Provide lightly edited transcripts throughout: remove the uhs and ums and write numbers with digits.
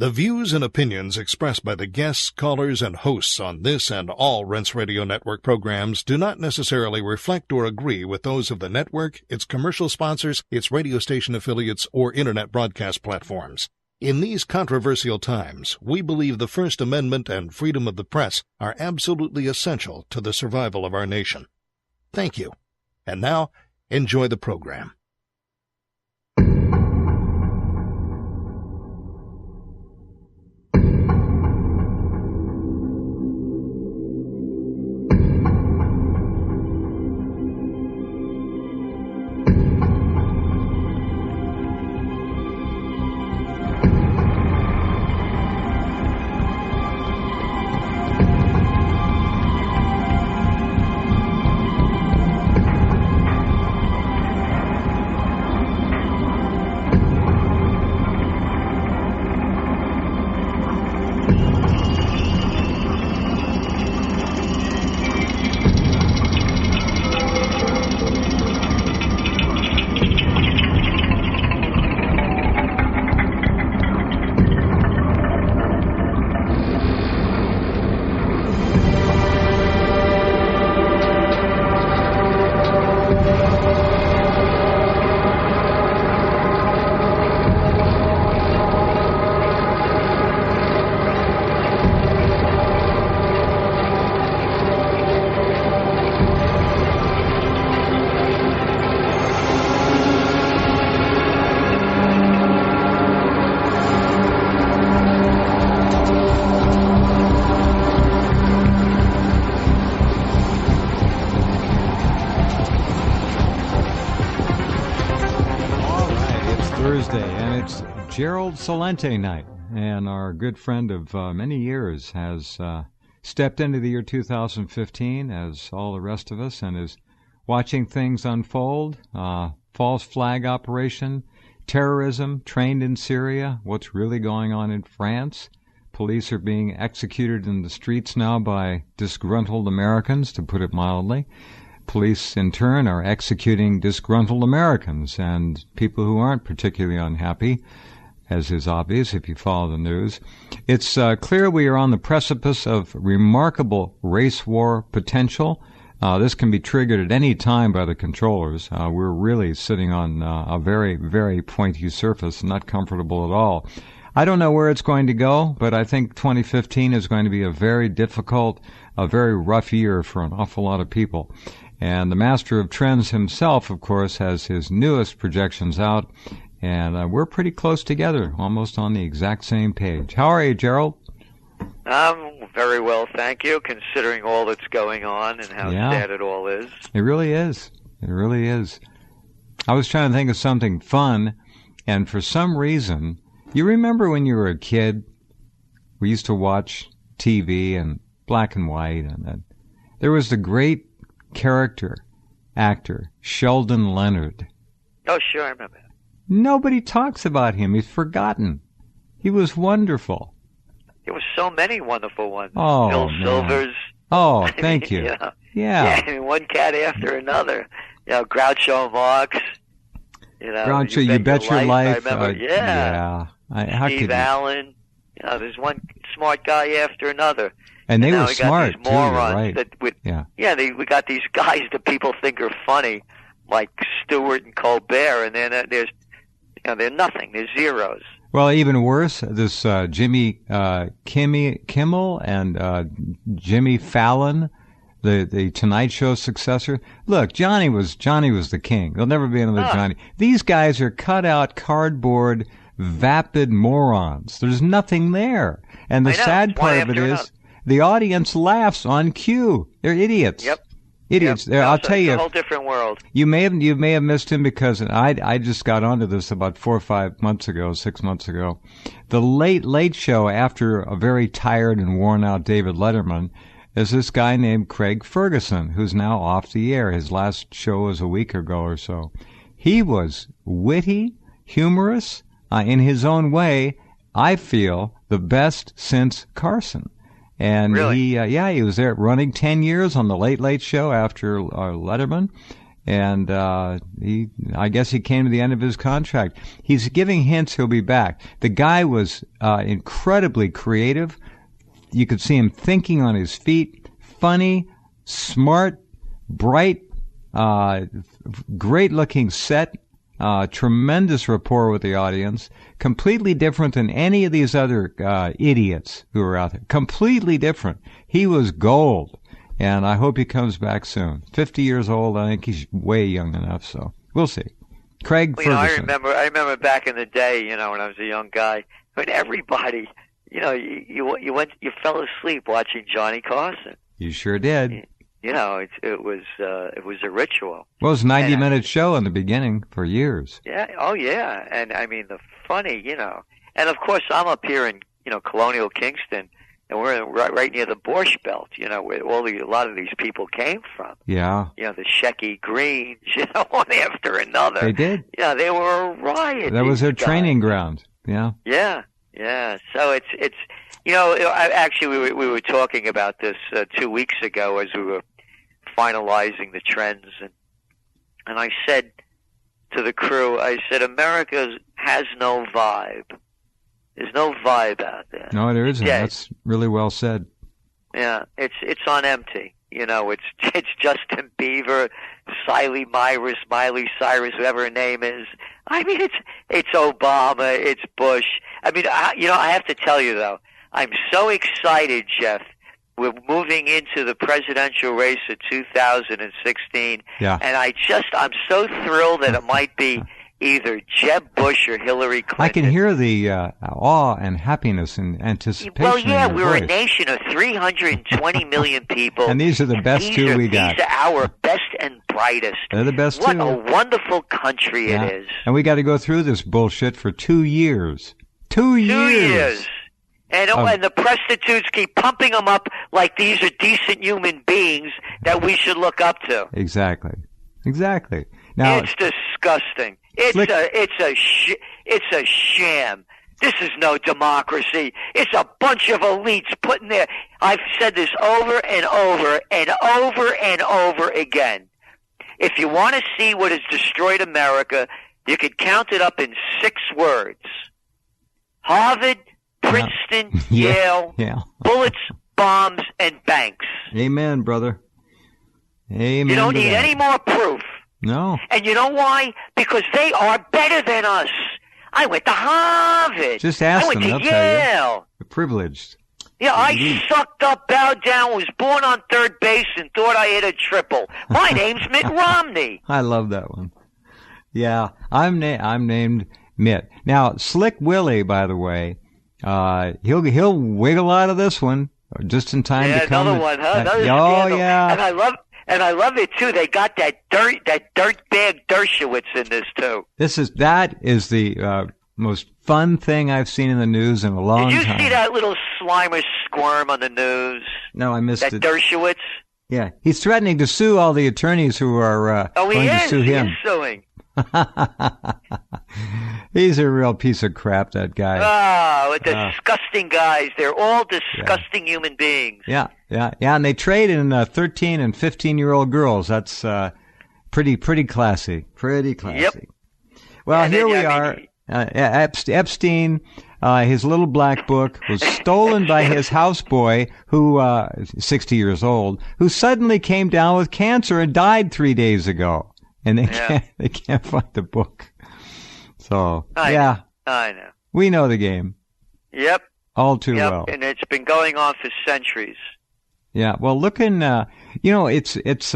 The views and opinions expressed by the guests, callers, and hosts on this and all Rense Radio Network programs do not necessarily reflect or agree with those of the network, its commercial sponsors, its radio station affiliates, or internet broadcast platforms. In these controversial times, we believe the First Amendment and freedom of the press are absolutely essential to the survival of our nation. Thank you. And now, enjoy the program. Gerald Celente night, and our good friend of many years has stepped into the year 2015 as all the rest of us and is watching things unfold. False flag operation, terrorism, trained in Syria, what's really going on in France. Police are being executed in the streets now by disgruntled Americans, to put it mildly. Police, in turn, are executing disgruntled Americans and people who aren't particularly unhappy, as is obvious if you follow the news. It's clear we are on the precipice of remarkable race war potential. This can be triggered at any time by the controllers. We're really sitting on a very, very pointy surface, not comfortable at all. I don't know where it's going to go, but I think 2015 is going to be a very difficult, a very rough year for an awful lot of people. And the master of trends himself, of course, has his newest projections out. And we're pretty close together, almost on the exact same page. How are you, Gerald? I'm very well, thank you, considering all that's going on and how sad it all is. It really is. It really is. I was trying to think of something fun, and for some reason, you remember when you were a kid, we used to watch TV and black and white, and there was the great actor, Sheldon Leonard. Oh, sure, I remember. Nobody talks about him. He's forgotten. He was wonderful. There were so many wonderful ones. Oh, Bill man. Silvers. Oh, thank you. Yeah, I mean, one cat after another. Groucho Marx. Groucho, You Bet Your Life. I remember, Steve Allen. There's one smart guy after another. And they were smart, too, right? We got these guys that people think are funny, like Stewart and Colbert, and then they're nothing. They're zeros. Well, even worse, this Jimmy Kimmel and Jimmy Fallon, the Tonight Show successor. Look, Johnny was the king. There'll never be another Johnny. These guys are cut out cardboard, vapid morons. There's nothing there. And the sad part of it is the audience laughs on cue. They're idiots. Yep. Idiots. Yep. I'll tell you. It's a whole different world. You may have missed him because I just got onto this about 4 or 5 months ago, 6 months ago. The Late Show, after a very tired and worn out David Letterman, is this guy named Craig Ferguson, who's now off the air. His last show was a week ago or so. He was witty, humorous, in his own way, I feel, the best since Carson. And really? he was there running 10 years on the Late Show after Letterman. And I guess he came to the end of his contract. He's giving hints he'll be back. The guy was incredibly creative. You could see him thinking on his feet, funny, smart, bright, great-looking set, tremendous rapport with the audience, completely different than any of these other idiots who are out there. Completely different. He was gold. And I hope he comes back soon. 50 years old, I think he's way young enough, so we'll see. Craig Ferguson. I remember back in the day, when I was a young guy, when everybody, you fell asleep watching Johnny Carson. You sure did. It was a ritual. Well, it was a 90-minute show in the beginning for years. Yeah, oh yeah, and I mean the funny, and of course I'm up here in Colonial Kingston. And we're right near the Borscht Belt, where a lot of these people came from. Yeah. The Shecky Greens, one after another. They did. Yeah, they were a riot. That was their training ground. Yeah. Yeah, yeah. So it's actually we were talking about this 2 weeks ago as we were finalizing the trends, and I said to the crew, America has no vibe. There's no vibe out there. No, there isn't. Yeah. That's really well said. Yeah, it's on empty. It's Justin Bieber, Miley Cyrus, whoever her name is. I mean, it's Obama, it's Bush. I mean, I have to tell you though, I'm so excited, Jeff. We're moving into the presidential race of 2016, yeah. And I'm so thrilled that it might be either Jeb Bush or Hillary Clinton. I can hear the awe and happiness and anticipation. Well, yeah, in your we're voice. A nation of 320 million people. And these are the best two we got. These are our best and brightest. They're the best what two. What a wonderful country it is. And we got to go through this bullshit for 2 years. 2 years. 2 years. And the prostitutes keep pumping them up like these are decent human beings that we should look up to. Exactly. Now, it's disgusting. It's a sham. This is no democracy. It's a bunch of elites putting their. I've said this over and over and over and over again. If you want to see what has destroyed America, you could count it up in 6 words: Harvard, Princeton, Yale, bullets, bombs, and banks. Amen, brother. Amen. You don't need any more proof. No. And you know why? Because they are better than us. I went to Harvard. Just ask them. I went to Yale. You're privileged. Yeah, I sucked up, bowed down, was born on third base, and thought I hit a triple. My name's Mitt Romney. I love that one. Yeah, I'm named Mitt. Now, Slick Willie, by the way, he'll wiggle out of this one just in time to come. Another one, huh? Another scandal. Yeah. And I love it too. They got that dirtbag Dershowitz in this too. That is the most fun thing I've seen in the news in a long time. Did you see that little Slimer squirm on the news? No, I missed it. That Dershowitz. Yeah, he's threatening to sue all the attorneys who are going to sue him. He is suing. He's a real piece of crap, that guy. Oh, disgusting guys. They're all disgusting human beings. Yeah, and they trade in 13 and 15-year-old girls. That's pretty classy. Pretty classy. Yep. Well, here we are. Epstein, his little black book was stolen by his houseboy, who 60 years old, who suddenly came down with cancer and died 3 days ago. And they can't find the book. So, I know. We know the game. Yep. All too well. And it's been going on for centuries. Yeah. Well, it's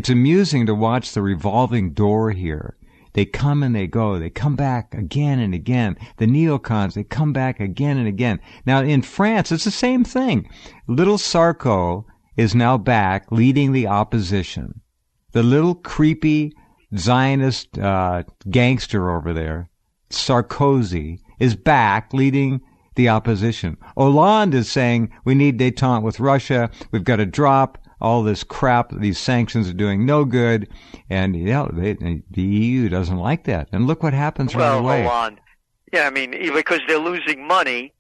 amusing to watch the revolving door here. They come and they go. They come back again and again. The neocons, they come back again and again. Now, in France, it's the same thing. Little Sarko is now back leading the opposition. The little creepy Zionist gangster over there, Sarkozy, is back leading the opposition. Hollande is saying we need détente with Russia. We've got to drop all this crap. These sanctions are doing no good. And the EU doesn't like that. And look what happens right away. Hollande. Yeah, I mean, because they're losing money,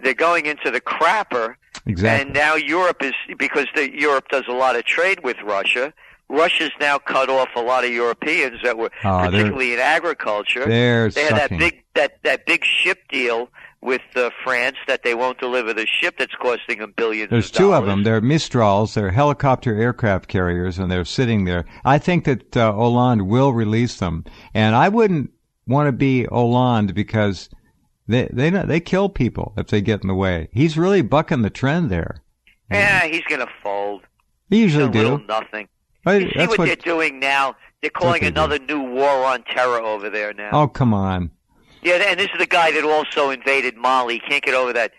they're going into the crapper. Exactly. And now Europe is, because Europe does a lot of trade with Russia, Russia's now cut off a lot of Europeans that were particularly in agriculture. They had that big ship deal with France that they won't deliver the ship that's costing them billions There's of dollars. Two of them. They're Mistrals. They're helicopter aircraft carriers, and they're sitting there. I think that Hollande will release them. And I wouldn't want to be Hollande because they kill people if they get in the way. He's really bucking the trend there. Yeah, he's going to fold. They usually do. Little nothing. You see what they're doing now? They're calling another new war on terror over there now. Oh, come on. Yeah, and this is the guy that also invaded Mali. He can't get over that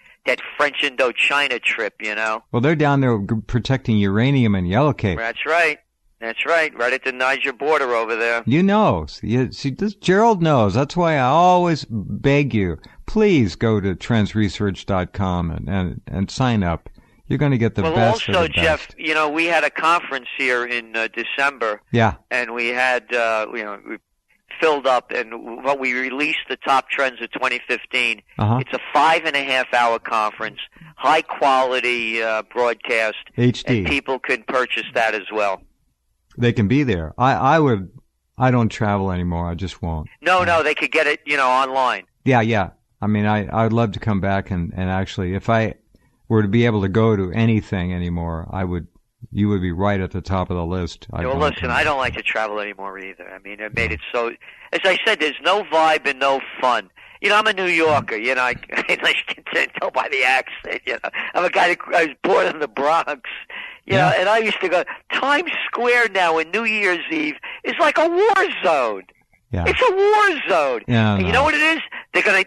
French Indochina trip, you know. Well, they're down there protecting uranium and yellowcake. That's right. Right at the Niger border over there. You know. See, Gerald knows. That's why I always beg you, please go to trendsresearch.com and sign up. You're going to get the best of the best. Jeff, you know, we had a conference here in December. Yeah. And we had, we filled up, and what we released the top trends of 2015. It's a 5.5-hour conference, high quality broadcast. HD. And people can purchase that as well. They can be there. I don't travel anymore. I just won't. No, they could get it, online. Yeah. I mean, I'd love to come back and actually, if I were to be able to go to anything anymore, you would be right at the top of the list. Well, listen, I don't like to travel anymore either. I mean, it made it so, as I said, there's no vibe and no fun. I'm a New Yorker, I can tell by the accent, I'm a guy I was born in the Bronx, and I used to go, Times Square now in New Year's Eve is like a war zone. Yeah. It's a war zone. Yeah, and you know what it is?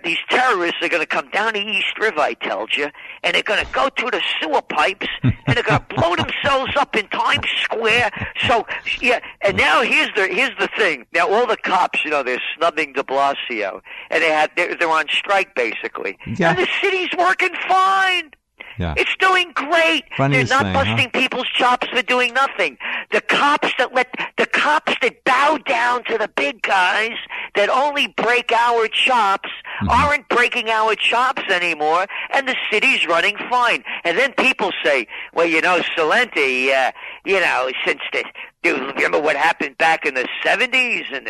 These terrorists are gonna come down the East River, I told you, and they're gonna go through the sewer pipes, and they're gonna blow themselves up in Times Square. So, yeah, and now here's the thing. Now all the cops, they're snubbing de Blasio, and they're on strike basically. Yeah. And the city's working fine. Yeah. It's doing great. Funniest They're not thing, busting people's chops for doing nothing. The cops that bow down to the big guys that only break our chops aren't breaking our chops anymore, and the city's running fine. And then people say, well, Celente, since do you remember what happened back in the 70s and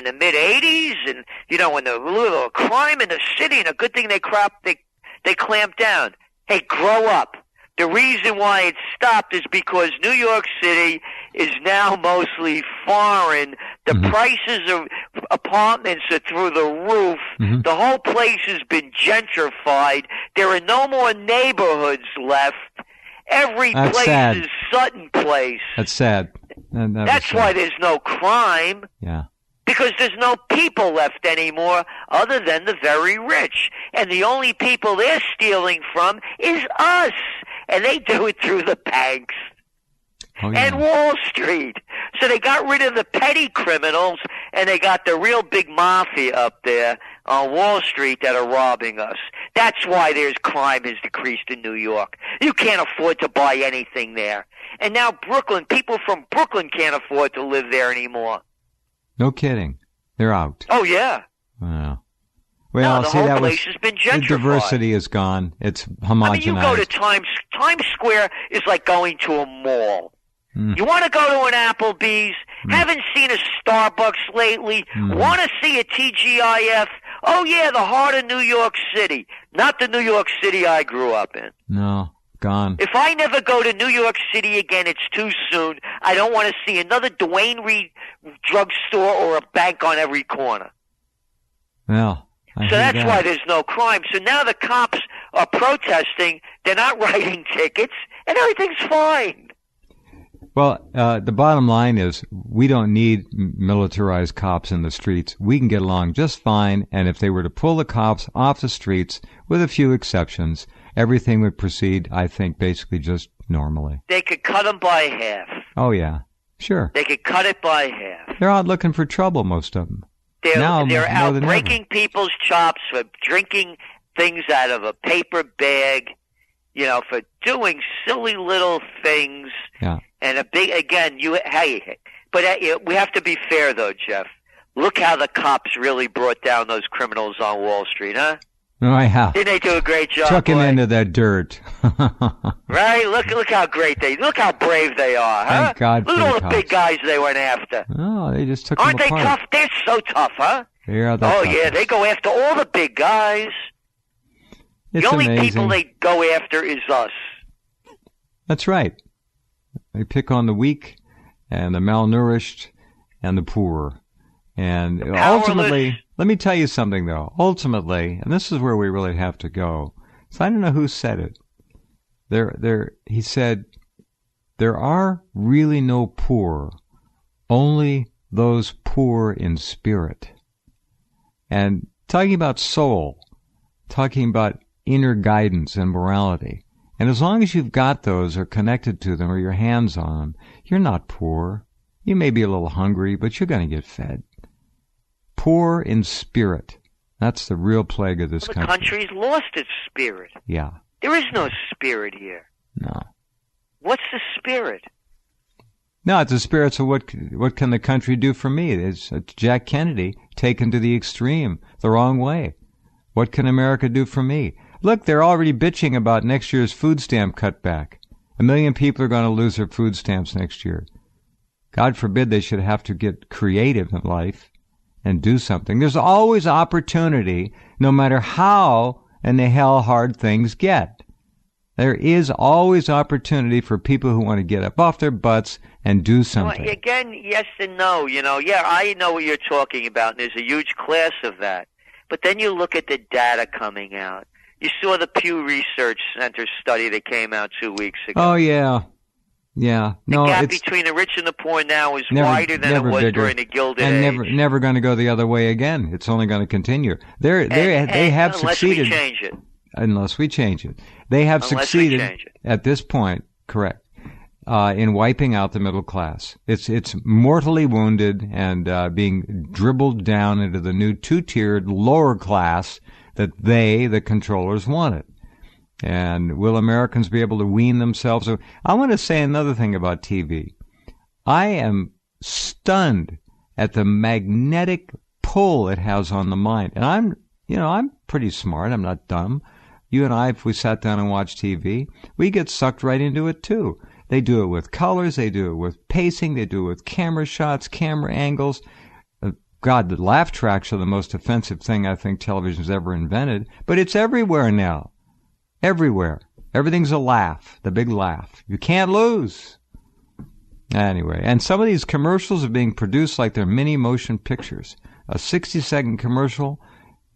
the mid 80s, and when the little crime in the city, and a good thing they clamped down. Hey, grow up. The reason why it stopped is because New York City is now mostly foreign. The prices of apartments are through the roof. The whole place has been gentrified. There are no more neighborhoods left. Every place is Sutton Place. That's sad. That's why there's no crime. Yeah. Because there's no people left anymore other than the very rich. And the only people they're stealing from is us. And they do it through the banks and Wall Street. So they got rid of the petty criminals, and they got the real big mafia up there on Wall Street that are robbing us. That's why crime has decreased in New York. You can't afford to buy anything there. And now people from Brooklyn can't afford to live there anymore. No kidding. They're out. Oh, yeah. Wow. Well, the whole place has been gentrified. The diversity is gone. It's homogenized. I mean, you go to Times Square is like going to a mall. You want to go to an Applebee's? Haven't seen a Starbucks lately? Want to see a TGIF? Oh, yeah, the heart of New York City. Not the New York City I grew up in. No. Gone. If I never go to New York City again, it's too soon. I don't want to see another Duane Reade drugstore or a bank on every corner. Well, so that's why there's no crime. So now the cops are protesting. They're not writing tickets, and everything's fine. Well, the bottom line is we don't need militarized cops in the streets. We can get along just fine, and if they were to pull the cops off the streets, with a few exceptions, everything would proceed, I think, basically just normally. They could cut them by half. Oh, yeah. Sure. They could cut it by half. They're out looking for trouble, most of them. They're out breaking people's chops for drinking things out of a paper bag, for doing silly little things. Yeah. And but we have to be fair, though, Jeff. Look how the cops really brought down those criminals on Wall Street, huh? Oh, yeah. Didn't they do a great job? Took him boy? into that dirt. Right? Look how great look how brave they are, huh? Thank God Look for at all the the cops. big guys they went after. Oh, they just took Aren't him they apart. tough? They're so tough, huh? They are the Oh, toughest. yeah, they go after all the big guys. It's The only amazing. people they go after is us. That's right. They pick on the weak and the malnourished and the poor. And ultimately, let me tell you something, though. Ultimately, and this is where we really have to go. So I don't know who said it. He said, there are really no poor, only those poor in spirit. And talking about soul, talking about inner guidance and morality. And as long as you've got those or connected to them or your hands on them, you're not poor. You may be a little hungry, but you're going to get fed. Poor in spirit. That's the real plague of this country. The country's lost its spirit. Yeah. There is no spirit here. No. What's the spirit? No, it's the spirits of what can the country do for me? It's Jack Kennedy taken to the extreme, the wrong way. What can America do for me? Look, they're already bitching about next year's food stamp cutback. 1 million people are going to lose their food stamps next year. God forbid they should have to get creative in life and do something. There's always opportunity, no matter how in the hell hard things get. There is always opportunity for people who want to get up off their butts and do something. Well, again, yes and no. Yeah, I know what you're talking about, and there's a huge class of that. But then you look at the data coming out. You saw the Pew Research Center study that came out 2 weeks ago. Oh, yeah. Yeah. The gap between the rich and the poor now is wider than it was bigger. during the Gilded and Age. never going to go the other way again. It's only going to continue. They have succeeded. Unless we change it. Unless we change it. They have succeeded at this point, correct, in wiping out the middle class. It's mortally wounded and being dribbled down into the new two-tiered lower class that the controllers, wanted. And will Americans be able to wean themselves? I want to say another thing about TV. I am stunned at the magnetic pull it has on the mind. And I'm pretty smart. I'm not dumb. You and I, if we sat down and watched TV, we get sucked right into it too. They do it with colors. They do it with pacing. They do it with camera shots, camera angles. God, the laugh tracks are the most offensive thing I think television's ever invented. But it's everywhere now. Everywhere. Everything's a laugh. The big laugh. You can't lose. Anyway, and some of these commercials are being produced like they're mini motion pictures. A 60-second commercial,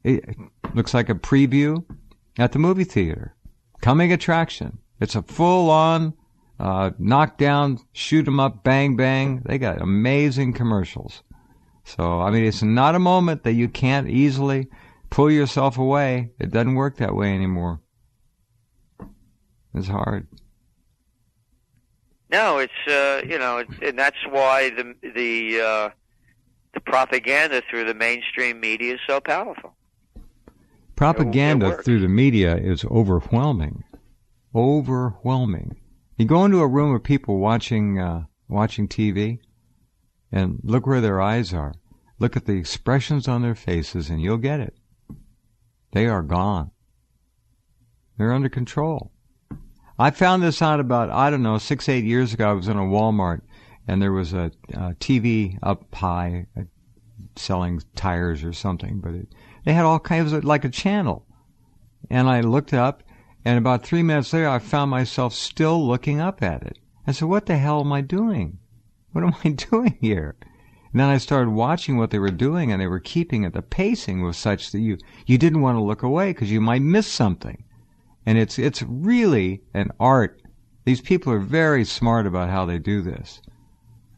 it looks like a preview at the movie theater. Coming attraction. It's a full-on, knock-down, shoot-'em-up, bang-bang. They got amazing commercials. So, I mean, it's not a moment that you can't easily pull yourself away. It doesn't work that way anymore. It's hard. No, it's and that's why the propaganda through the mainstream media is so powerful. Propaganda through the media is overwhelming. Overwhelming. You go into a room of people watching TV, and look where their eyes are. Look at the expressions on their faces, and you'll get it. They are gone. They're under control. I found this out about, 6-8 years ago. I was in a Walmart, and there was a TV up high selling tires or something, but they had all kinds of, like a channel. And I looked up, and about 3 minutes later, I found myself still looking up at it. I said, what the hell am I doing? What am I doing here? And then I started watching what they were doing, and they were keeping it. The pacing was such that you didn't want to look away because you might miss something. And it's really an art. These people are very smart about how they do this.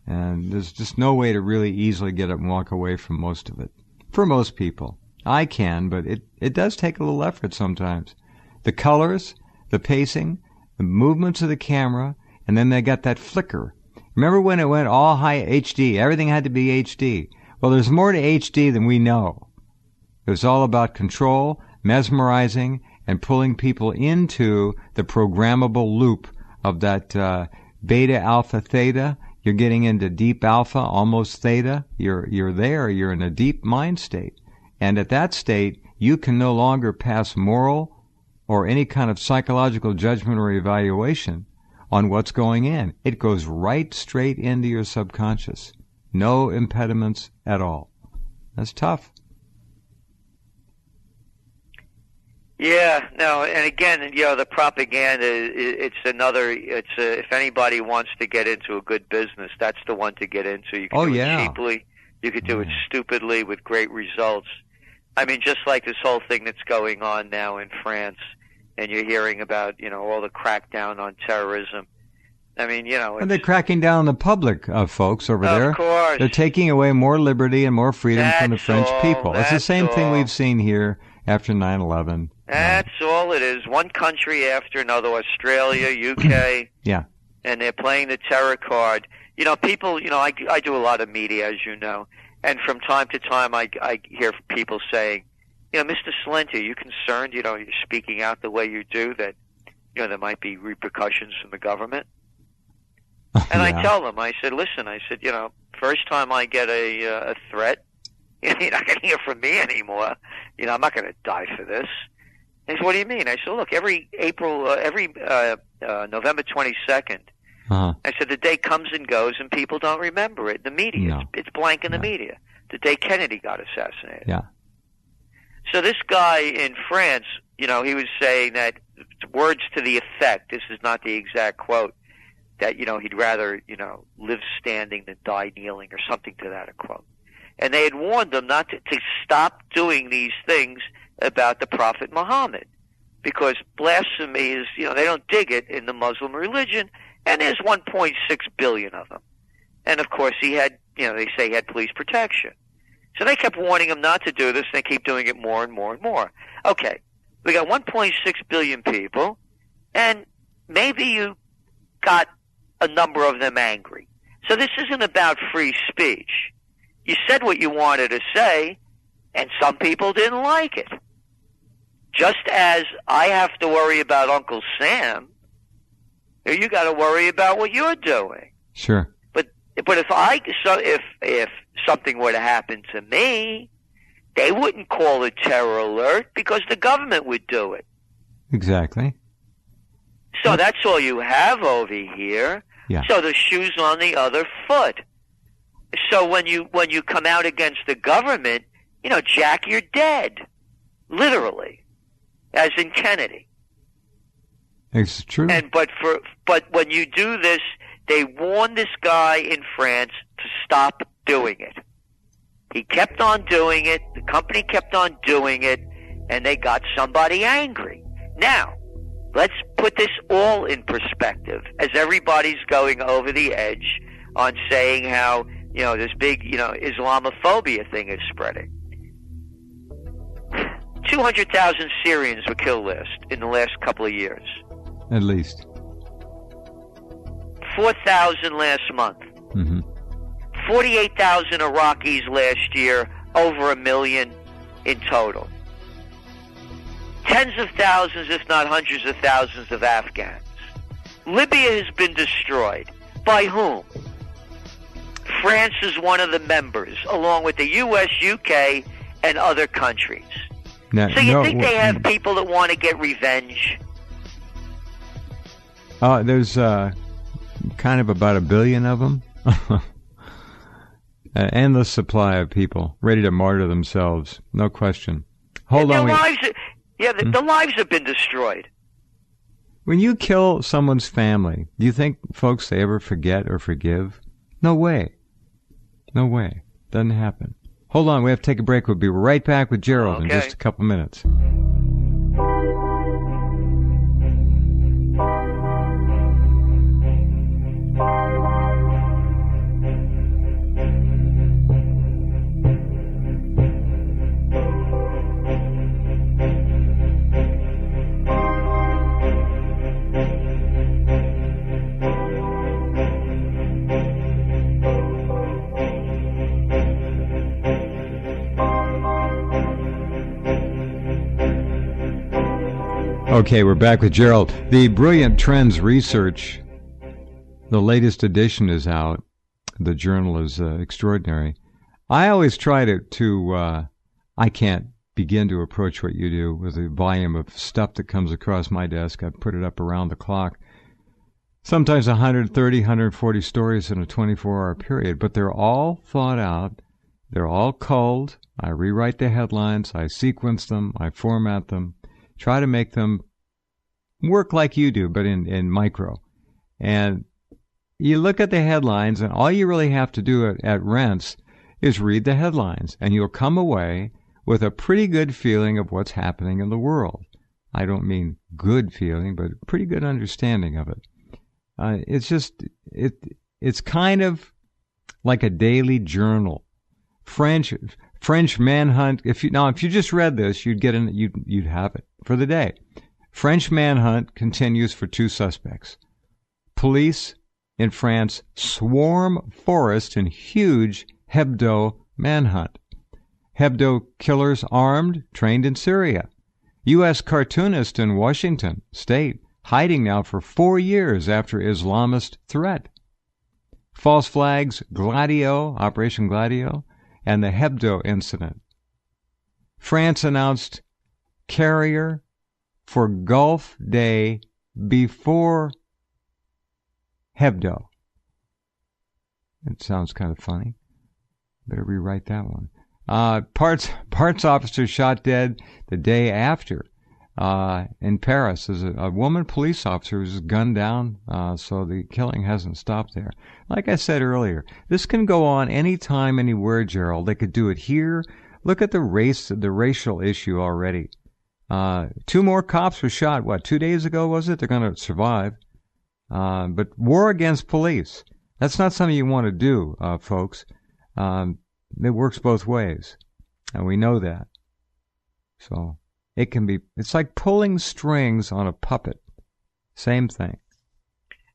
And there's just no way to really easily get up and walk away from most of it. For most people. I can, but it does take a little effort sometimes. The colors, the pacing, the movements of the camera, and then they got that flicker. Remember when it went all high HD? Everything had to be HD. Well, there's more to HD than we know. It was all about control, mesmerizing, and pulling people into the programmable loop of that beta, alpha, theta. You're getting into deep alpha, almost theta. You're there. You're in a deep mind state. And at that state, you can no longer pass moral or any kind of psychological judgment or evaluation on what's going in. It goes right straight into your subconscious. No impediments at all. That's tough. Yeah, no, and again, the propaganda, if anybody wants to get into a good business, that's the one to get into. You can do it cheaply, you could do it stupidly with great results. I mean, just like this whole thing that's going on now in France, and you're hearing about, all the crackdown on terrorism. I mean, And they're cracking down on the public, folks over there. Of course. They're taking away more liberty and more freedom from the French people. It's the same thing we've seen here after 9/11. That's all it is. One country after another, Australia, UK. Yeah. And they're playing the terror card. People, I do a lot of media, as you know, and from time to time I hear people saying, Mr. Celente, are you concerned, you're speaking out the way you do, that, there might be repercussions from the government? And I tell them, I said, listen, first time I get a threat, you're not going to hear from me anymore. I'm not going to die for this. He said, what do you mean? I said, look, every November 22nd, I said, the day comes and goes and people don't remember it. The media, it's blank in the media. The day Kennedy got assassinated. Yeah. So this guy in France, he was saying that, words to the effect, this is not the exact quote, that, he'd rather, live standing than die kneeling, or something to that quote. And they had warned them not to stop doing these things about the Prophet Muhammad, because blasphemy is, they don't dig it in the Muslim religion, and there's 1.6 billion of them. And of course he had, they say he had police protection. So they kept warning him not to do this, and they keep doing it more and more and more. Okay, we got 1.6 billion people, and maybe you got a number of them angry. So this isn't about free speech. You said what you wanted to say, and some people didn't like it. Just as I have to worry about Uncle Sam, you got to worry about what you're doing. Sure. But if something were to happen to me, they wouldn't call it terror alert because the government would do it. Exactly. So that's all you have over here. Yeah. So the shoe's on the other foot. So when you come out against the government, Jack, you're dead. Literally. As in Kennedy. It's true. But when you do this, they warned this guy in France to stop doing it. He kept on doing it, the company kept on doing it, and they got somebody angry. Now, let's put this all in perspective as everybody's going over the edge on saying how, this big, Islamophobia thing is spreading. 200,000 Syrians were killed in the last couple of years. At least. 4,000 last month. Mm-hmm. 48,000 Iraqis last year, over 1 million in total. Tens of thousands, if not hundreds of thousands of Afghans. Libya has been destroyed. By whom? France is one of the members, along with the U.S., UK, and other countries. Now, so you think they have people that want to get revenge? There's kind of about 1 billion of them. An endless supply of people ready to martyr themselves. No question. Hold on. The lives have been destroyed. When you kill someone's family, do you think, folks, they ever forget or forgive? No way. No way. Doesn't happen. Hold on. We have to take a break. We'll be right back with Gerald in just a couple minutes. Okay, we're back with Gerald. The Brilliant Trends research, the latest edition is out. The journal is extraordinary. I always try to I can't begin to approach what you do with the volume of stuff that comes across my desk. I put it up around the clock. Sometimes 130, 140 stories in a 24-hour period, but they're all thought out. They're all culled. I rewrite the headlines. I sequence them. I format them. Try to make them work like you do, but in micro. And you look at the headlines, and all you really have to do at Rense is read the headlines, and you'll come away with a pretty good feeling of what's happening in the world. I don't mean good feeling, but a pretty good understanding of it. It's kind of like a daily journal. French manhunt. If you just read this, you'd have it for the day. French manhunt continues for 2 suspects. Police in France swarm forest in huge Hebdo manhunt. Hebdo killers armed, trained in Syria. U.S. cartoonist in Washington State hiding now for 4 years after Islamist threat. False flags, Operation Gladio, and the Hebdo incident. France announced carrier for Gulf Day before Hebdo. It sounds kind of funny. Better rewrite that one. Parts officer shot dead the day after in Paris. As a woman police officer was gunned down, so the killing hasn't stopped there. Like I said earlier, this can go on anytime, anywhere, Gerald. They could do it here. Look at the racial issue already. 2 more cops were shot, 2 days ago, was it? They're going to survive. But war against police, that's not something you want to do, folks. It works both ways, and we know that. So it's like pulling strings on a puppet. Same thing.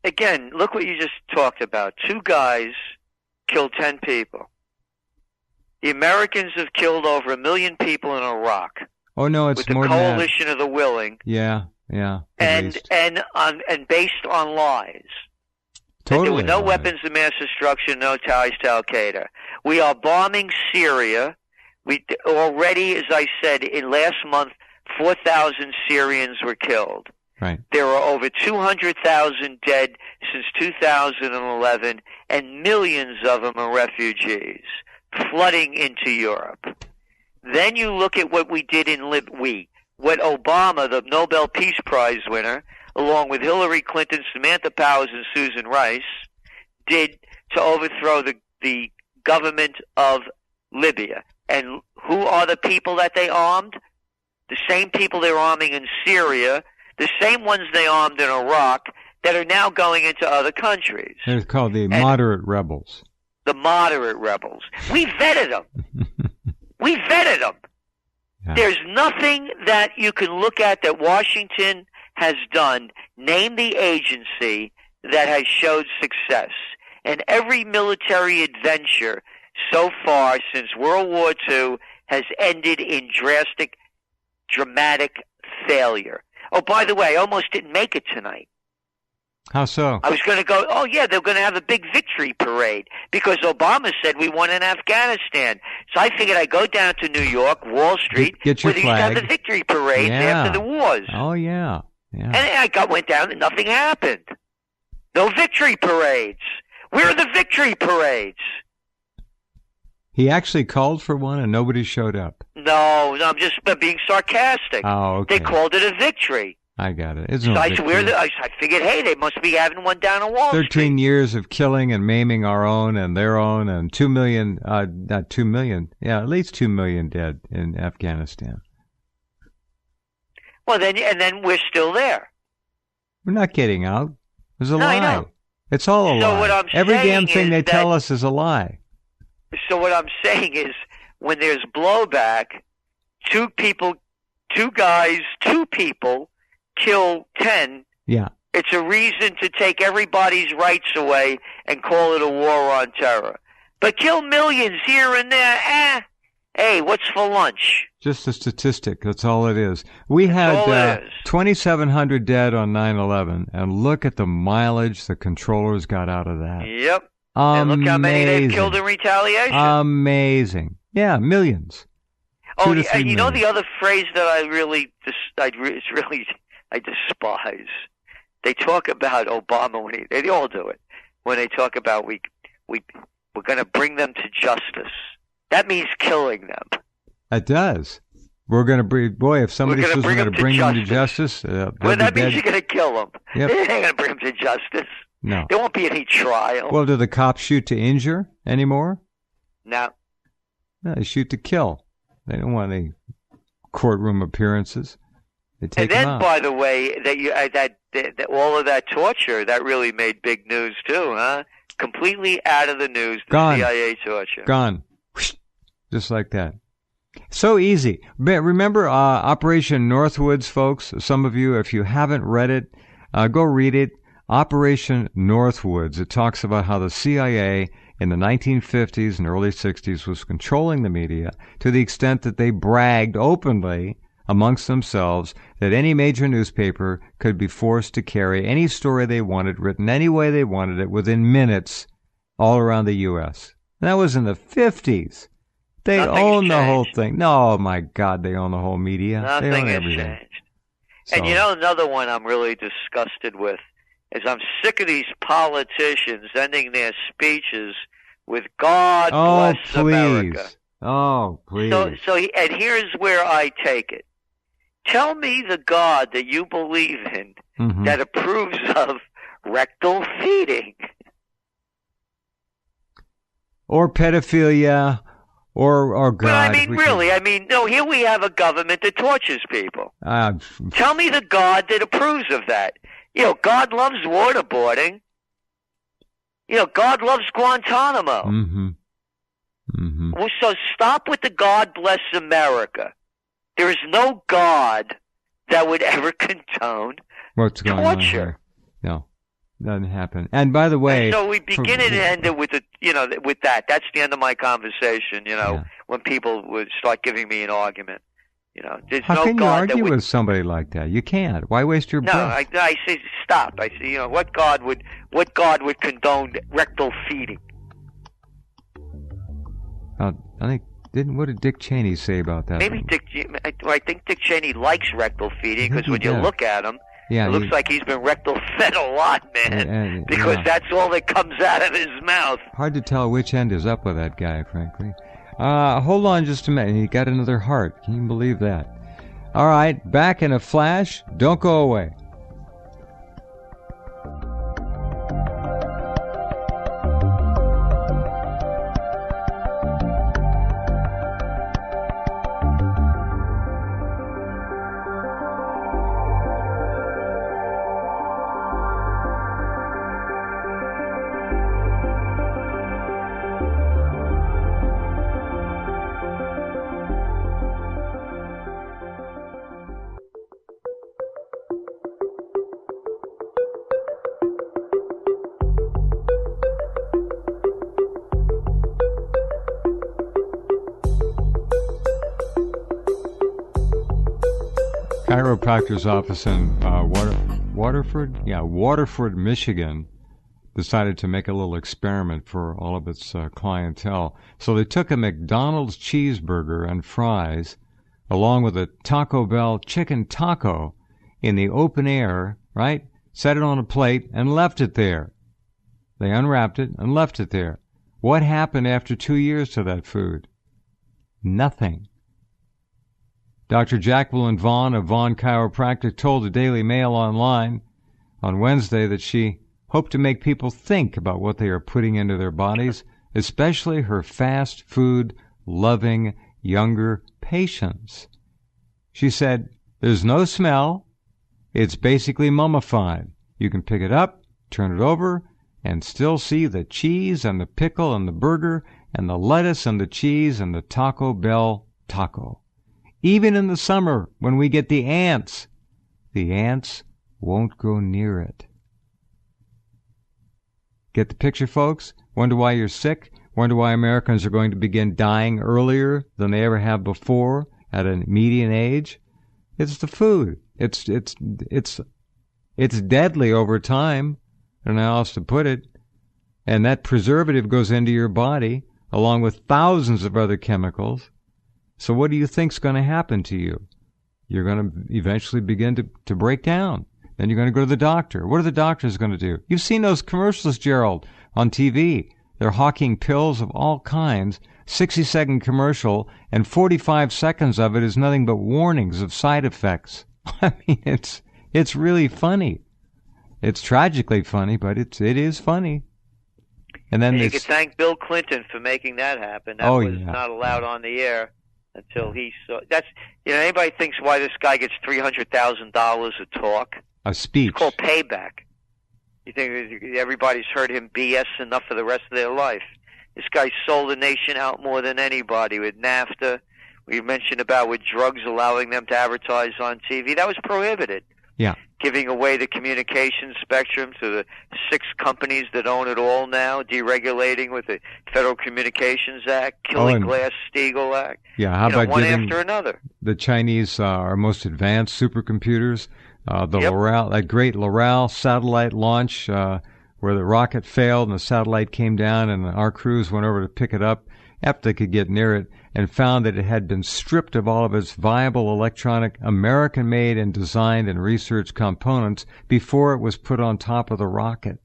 Again, look what you just talked about. 2 guys killed 10 people. The Americans have killed over 1 million people in Iraq. Oh no, it's more than that. With the coalition of the willing. Yeah. And based on lies. Totally. And there were no weapons of mass destruction, no ties to Al Qaeda. We are bombing Syria. We already, as I said, in last month, 4,000 Syrians were killed. Right. There are over 200,000 dead since 2011, and millions of them are refugees flooding into Europe. Then you look at what we did in what Obama, the Nobel Peace Prize winner, along with Hillary Clinton, Samantha Powers, and Susan Rice, did to overthrow the government of Libya. And who are the people that they armed? The same people they're arming in Syria, the same ones they armed in Iraq, that are now going into other countries. They're called the moderate rebels. The moderate rebels. We vetted them. We vetted them. Yeah. There's nothing that you can look at that Washington has done, name the agency, that has showed success. And every military adventure so far since World War II has ended in dramatic failure. Oh, by the way, I almost didn't make it tonight. How so? I was going to go, they're going to have a big victory parade because Obama said we won in Afghanistan. So I figured I'd go down to New York, Wall Street, get your where they used to have flag. the victory parades after the wars. Oh, yeah. And I went down and nothing happened. No victory parades. Where are the victory parades? He actually called for one and nobody showed up. No, I'm just being sarcastic. Oh, okay. They called it a victory. I got it. So I figured, hey, they must be having one down on Wall Street. 13 years of killing and maiming our own and their own, and 2 million, not 2 million, at least 2 million dead in Afghanistan. Well, then we're still there. We're not getting out. There's a lie. I know. It's all a lie. What I'm Every saying damn thing is they that, tell us is a lie. So what I'm saying is, when there's blowback, 2 people kill 10. Yeah. It's a reason to take everybody's rights away and call it a war on terror. But kill millions here and there, hey, what's for lunch? Just a statistic. That's all it is. We had 2,700 dead on 9/11, and look at the mileage the controllers got out of that. Yep. Amazing. And look how many they've killed in retaliation. Amazing. Yeah, millions. Oh, 2 to 3 and you know million. the other phrase that I despise. They talk about Obama when they all do it when they talk about we're going to bring them to justice. That means killing them. It does. We're going to bring, boy, if somebody says we're going to bring them to justice, well, that means you're going to kill them. Yep. They ain't going to bring them to justice. No. There won't be any trial. Well, do the cops shoot to injure anymore? No. No, they shoot to kill. They don't want any courtroom appearances. They take and then, them out. by the way, that all of that torture, that really made big news too, huh? Completely out of the news, the Gone. CIA torture. Gone. Just like that. So easy. Remember Operation Northwoods, folks? Some of you, if you haven't read it, go read it. Operation Northwoods. It talks about how the CIA in the 1950s and early 60s was controlling the media to the extent that they bragged openly amongst themselves that any major newspaper could be forced to carry any story they wanted, written any way they wanted it, within minutes all around the U.S. And that was in the 50s. They own the whole thing. No, my God, they own the whole media. Nothing they own has everything. changed. So, And you know another one I'm really disgusted with is I'm sick of these politicians ending their speeches with "God bless America." Oh, please. And here's where I take it. Tell me the God that you believe in that approves of rectal feeding. Or pedophilia, or God. But I mean, really, no, here we have a government that tortures people. Tell me the God that approves of that. You know, God loves waterboarding. You know, God loves Guantanamo. Well, so stop with the God bless America. There is no God that would ever condone What's going on here? No, doesn't happen. And by the way, and so we begin and end it with with that. That's the end of my conversation. When people would start giving me an argument. There's how no can God you argue that would, with somebody like that? You can't. Why waste your breath? I say stop. I say, what God would condone rectal feeding? I think what did Dick Cheney say about that? Maybe I think Dick Cheney likes rectal feeding because when you look at him, it looks like he's been rectal fed a lot, man. Because that's all that comes out of his mouth. Hard to tell which end is up with that guy, frankly. Hold on just a minute. He got another heart. Can you believe that? All right, back in a flash. Don't go away. Chiropractor's office in Waterford, Michigan, decided to make a little experiment for all of its clientele. So they took a McDonald's cheeseburger and fries, along with a Taco Bell chicken taco, in the open air, right? Set it on a plate and left it there. They unwrapped it and left it there. What happened after 2 years to that food? Nothing. Dr. Jacqueline Vaughn of Vaughn Chiropractic told the Daily Mail Online on Wednesday that she hoped to make people think about what they are putting into their bodies, especially her fast food loving younger patients. She said, "There's no smell. It's basically mummified. You can pick it up, turn it over, and still see the cheese and the pickle and the burger and the lettuce and the cheese and the Taco Bell taco. Even in the summer, when we get the ants won't go near it." Get the picture, folks? Wonder why you're sick? Wonder why Americans are going to begin dying earlier than they ever have before at a median age? It's the food. It's deadly over time. I don't know how else to put it. And that preservative goes into your body along with thousands of other chemicals. So what do you think's going to happen to you? You're going to eventually begin to break down. Then you're going to go to the doctor. What are the doctors going to do? You've seen those commercials, Gerald, on TV. They're hawking pills of all kinds, 60-second commercial, and 45 seconds of it is nothing but warnings of side effects. I mean, it's really funny. It's tragically funny, but it is funny. And then you could thank Bill Clinton for making that happen. That was not allowed on the air until he saw. That's anybody thinks why this guy gets $300,000 a talk? A speech. It's called payback. You think everybody's heard him BS enough for the rest of their life? This guy sold the nation out more than anybody with NAFTA. We mentioned about with drugs allowing them to advertise on TV. That was prohibited. Yeah. Giving away the communications spectrum to the 6 companies that own it all now, deregulating with the Federal Communications Act, killing Glass-Steagall Act. Yeah, how about one giving after another? The Chinese our most advanced supercomputers, Loral, that great Loral satellite launch where the rocket failed and the satellite came down and our crews went over to pick it up after they could get near it and found that it had been stripped of all of its viable electronic American-made and designed and researched components before it was put on top of the rocket.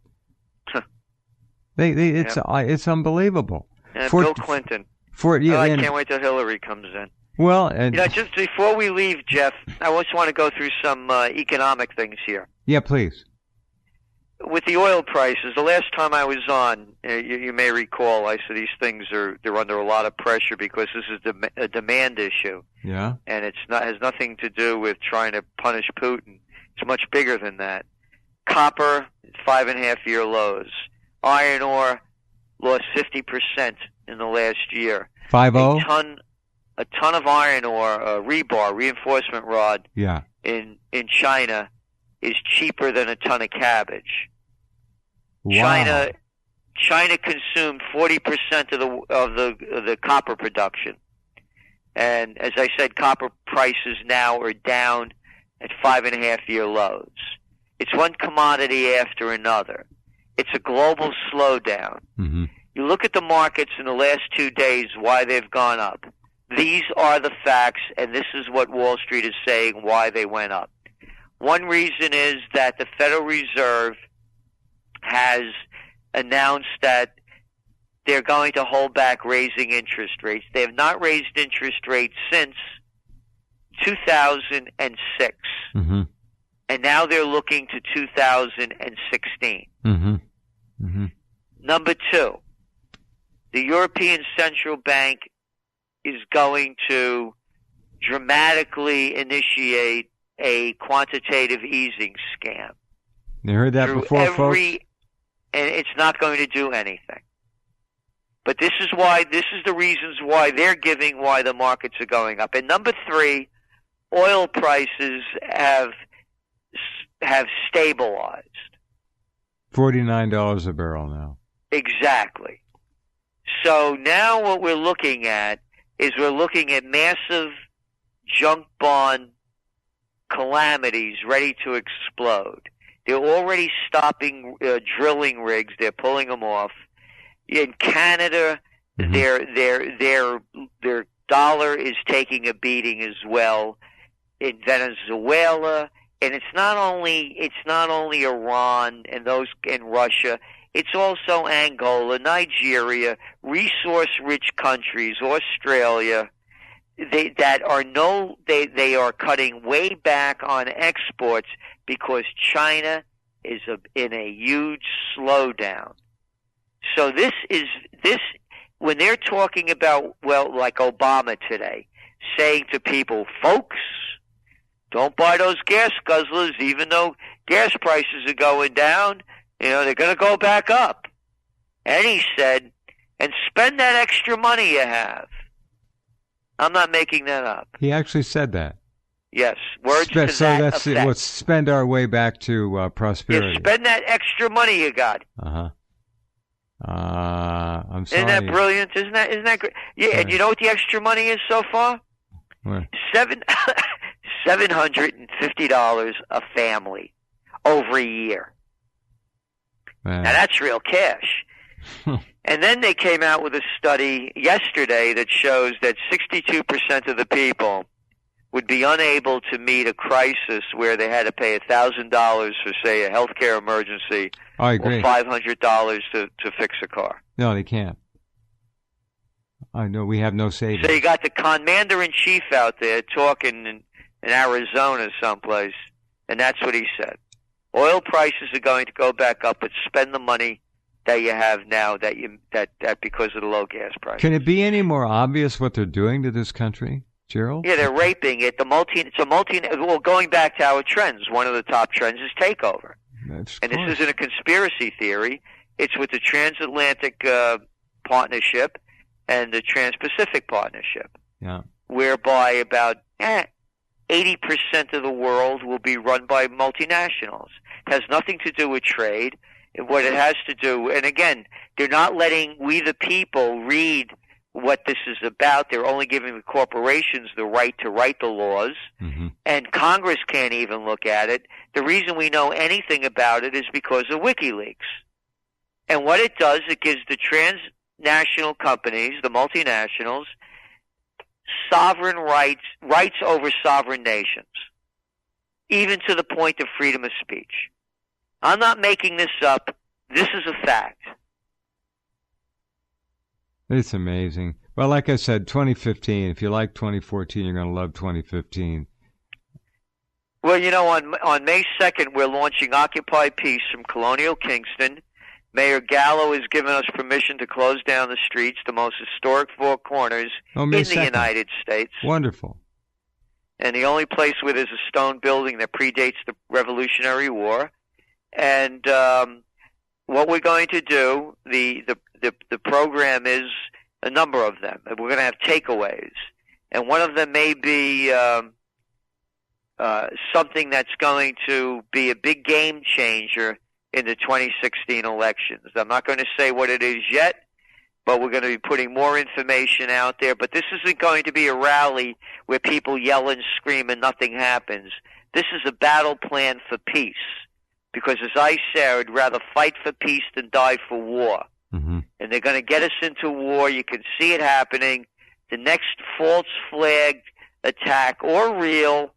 It's unbelievable. And Bill Clinton. I can't wait till Hillary comes in. Well, and just before we leave, Jeff, I just want to go through some economic things here. Yeah, please. With the oil prices, the last time I was on, you may recall, I said these things they're under a lot of pressure because this is a demand issue. Yeah. And has nothing to do with trying to punish Putin. It's much bigger than that. Copper, 5.5-year lows. Iron ore lost 50% in the last year. 5-0? A ton of iron ore, rebar, reinforcement rod, in China is cheaper than a ton of cabbage. Wow. China consumed 40% of the copper production, and as I said, copper prices now are down at 5.5-year lows. It's one commodity after another. It's a global slowdown. Mm-hmm. You look at the markets in the last 2 days, why they've gone up. These are the facts, and this is what Wall Street is saying why they went up. One reason is that the Federal Reserve has announced that they're going to hold back raising interest rates. They have not raised interest rates since 2006. Mm-hmm. And now they're looking to 2016. Mm-hmm. Mm-hmm. Number 2, the European Central Bank is going to dramatically initiate a quantitative easing scam. You heard that before, folks? And it's not going to do anything. But this is the reasons why they're giving why the markets are going up. And number 3, oil prices have stabilized. $49 a barrel now. Exactly. So now what we're looking at is massive junk bond calamities ready to explode. They're already stopping drilling rigs. They're pulling them off. In Canada, their dollar is taking a beating as well. In Venezuela, and it's not only Iran and Russia. It's also Angola, Nigeria, resource-rich countries, Australia. They are cutting way back on exports because China is in a huge slowdown. So this when they're talking about, like Obama today, saying to people, folks, don't buy those gas guzzlers, even though gas prices are going down, they're going to go back up. And he said, and spend that extra money you have. I'm not making that up. He actually said that. Yes, words to so that that's effect. Let's spend our way back to prosperity. Yeah, spend that extra money you got. I'm sorry. Isn't that brilliant? Isn't that great? Yeah, and you know what the extra money is so far? What? $750 a family over a year. Man. Now that's real cash. And then they came out with a study yesterday that shows that 62% of the people would be unable to meet a crisis where they had to pay $1,000 for, say, a healthcare emergency, I agree. or $500 to fix a car. No, they can't. I know we have no savings. So you got the commander-in-chief out there talking in Arizona someplace, and that's what he said. Oil prices are going to go back up, but spend the money that you have now that because of the low gas prices. Can it be any more obvious what they're doing to this country, Gerald? Yeah, they're raping it. Well, going back to our trends, one of the top trends is takeover. And this isn't a conspiracy theory. It's with the transatlantic partnership and the Trans-Pacific Partnership, whereby about 80% of the world will be run by multinationals. It has nothing to do with trade. What it has to do, and again, they're not letting we the people read what this is about. They're only giving the corporations the right to write the laws, and Congress can't even look at it. The reason we know anything about it is because of WikiLeaks. And what it does, it gives the transnational companies, the multinationals, sovereign rights over sovereign nations, even to the point of freedom of speech. I'm not making this up. This is a fact. It's amazing. Well, like I said, 2015. If you like 2014, you're going to love 2015. Well, you know, on May 2nd, we're launching Occupy Peace from Colonial Kingston. Mayor Gallo has given us permission to close down the streets, the most historic four corners in the United States. Wonderful. And the only place where there's a stone building that predates the Revolutionary War. And what we're going to do, the program is a number of them. We're going to have takeaways. And one of them may be something that's going to be a big game changer in the 2016 elections. I'm not going to say what it is yet, but we're going to be putting more information out there. But this isn't going to be a rally where people yell and scream and nothing happens. This is a battle plan for peace. Because as I say, I would rather fight for peace than die for war. And they're going to get us into war. You can see it happening. The next false flag attack, or real,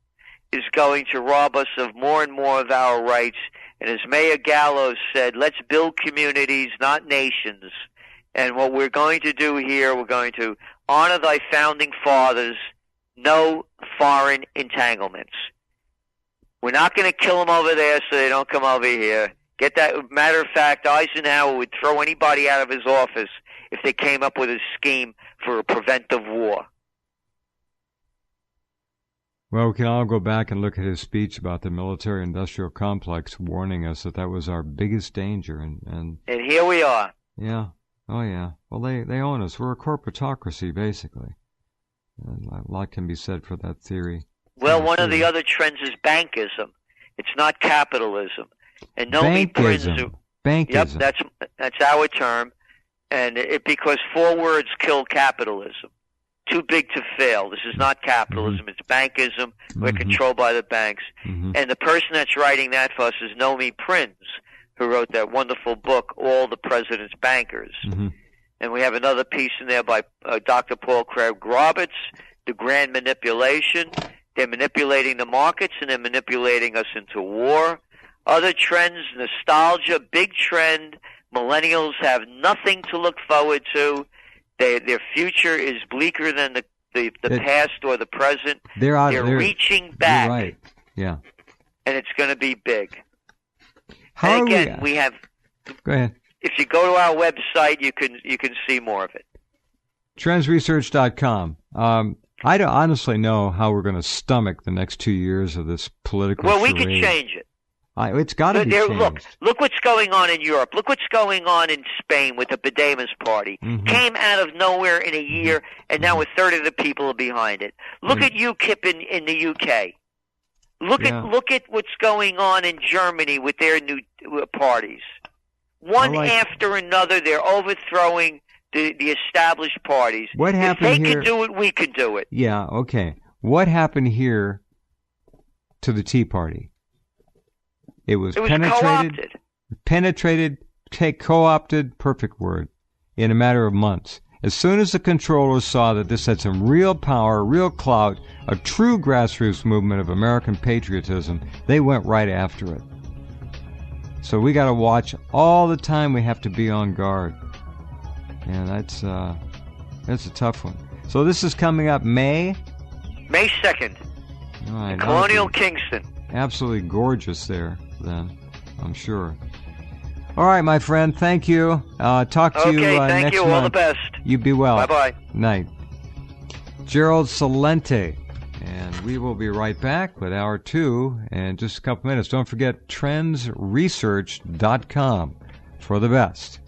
is going to rob us of more and more of our rights. And as Mayor Gallo said, let's build communities, not nations. And what we're going to do here, we're going to honor thy founding fathers, no foreign entanglements. We're not going to kill them over there so they don't come over here. Get that? Matter of fact, Eisenhower would throw anybody out of his office if they came up with a scheme for a preventive war. Well, we can all go back and look at his speech about the military-industrial complex, warning us that that was our biggest danger. And here we are. Yeah. Oh, yeah. Well, they own us. We're a corporatocracy, basically. A lot can be said for that theory. Well, one of the other trends is bankism. It's not capitalism. And bankism. Bankism. Yep, that's our term. And because four words kill capitalism. Too big to fail. This is not capitalism. It's bankism. We're controlled by the banks. And the person that's writing that for us is Nomi Prinz, who wrote that wonderful book, All the President's Bankers. And we have another piece in there by Dr. Paul Craig Roberts, The Grand Manipulation. They're manipulating the markets, and they're manipulating us into war. Other trends, nostalgia, big trend. Millennials have nothing to look forward to. Their future is bleaker than the past or the present. They're reaching back. You're right. Yeah. And it's going to be big. How and again, we have. Go ahead. If you go to our website, you can see more of it. Trendsresearch.com. I don't honestly know how we're going to stomach the next 2 years of this political charade. We can change it. It's got to be changed. Look what's going on in Europe. Look what's going on in Spain with the Podemos party. Came out of nowhere in a year, and now a third of the people are behind it. Look at UKIP in the UK. Look at what's going on in Germany with their new parties. One after another, they're overthrowing the established parties. What happened if they can do it, we can do it. Yeah, okay. What happened here to the Tea Party? It was penetrated, co-opted, perfect word, in a matter of months. As soon as the controllers saw that this had some real power, real clout, a true grassroots movement of American patriotism, they went right after it. So we got to watch all the time. We have to be on guard. And that's a tough one. So this is coming up May 2nd. All right, in Colonial Kingston. Absolutely gorgeous there, then, I'm sure. All right, my friend, thank you. Talk to you next month. Okay, thank you. All the best. You be well. Bye-bye. Night. Gerald Celente. And we will be right back with Hour 2 in just a couple minutes. Don't forget trendsresearch.com for the best.